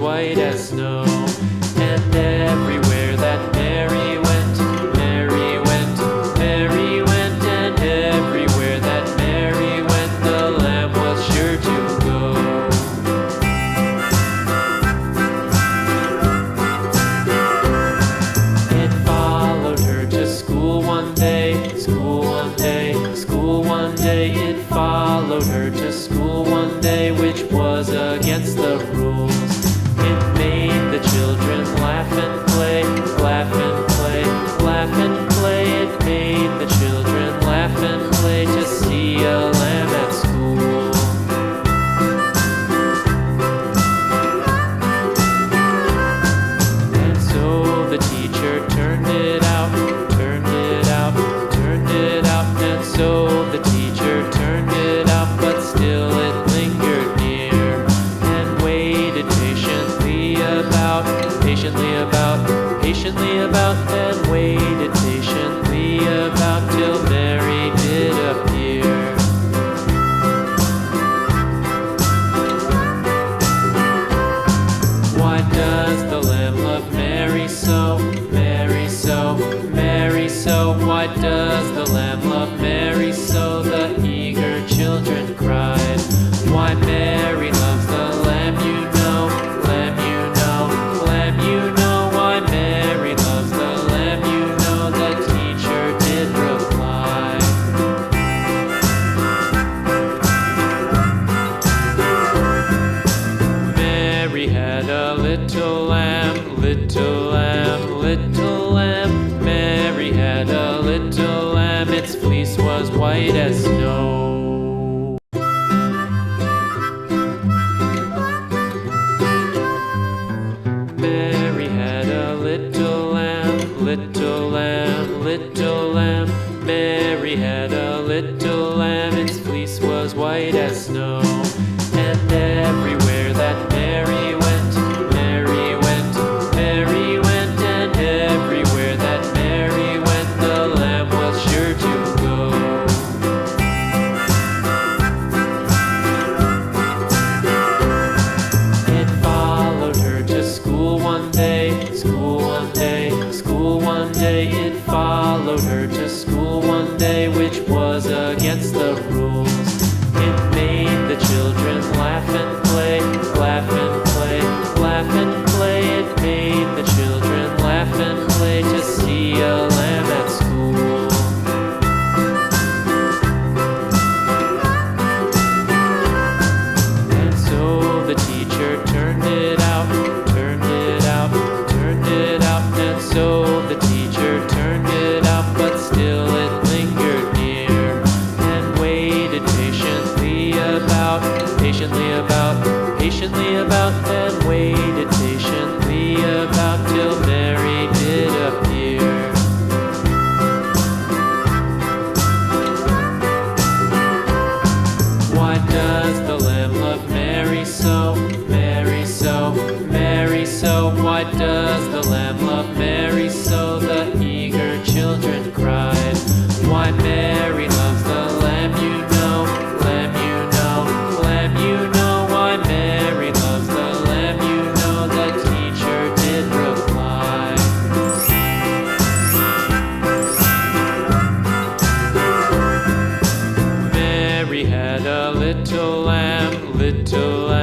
white as snow. And everywhere that Mary went, Mary went, Mary went, and everywhere that Mary went, the lamb was sure to go. It followed her to school one day, school one day, school one day. It followed her to school one day, which was against the rules. It made the children laugh and play, laugh and play, laugh and play. It made the children laugh and play to see a lamb at school. And so the teacher turned it out, turned it out, turned it out. And so the teacher turned it out, but still it lingered near and waited patiently about, patiently about, and waited patiently about till Mary did appear. Why does the lamb love Mary so, Mary so, Mary so? Why does the lamb love Mary so? The eager children cried. Why Mary loves the lamb, you know, lamb, you know, lamb, you know. Why Mary loves the lamb, you know, the teacher did reply. Mary had a little lamb, little lamb, little lamb. Mary had a little lamb, its fleece was white as snow. Mary had a little lamb, little lamb, little lamb. Mary had a little lamb, its fleece was white as snow. And everywhere that Mary went, Mary went, Mary went, and everywhere that Mary went, the lamb was sure to go. It followed her to school one day, school one day, school one day. It followed her to school one day, which was against the rules. It made the children laugh and play, laugh and play, laugh and play. It made the children laugh and play to see a lamb at school. And so the teacher turned it out, turned it out, turned it out. And so the teacher turned it out, but still it lingered near and waited patiently about, patiently about, and waited patiently about till Mary did appear. Why does the lamb love Mary so, Mary so, Mary so? Why does the lamb love Mary so? The eager children cried. Why Mary loves the lamb, you know, lamb, you know, lamb, you know. Why Mary loves the lamb, you know, the teacher did reply. Mary had a little lamb, little lamb.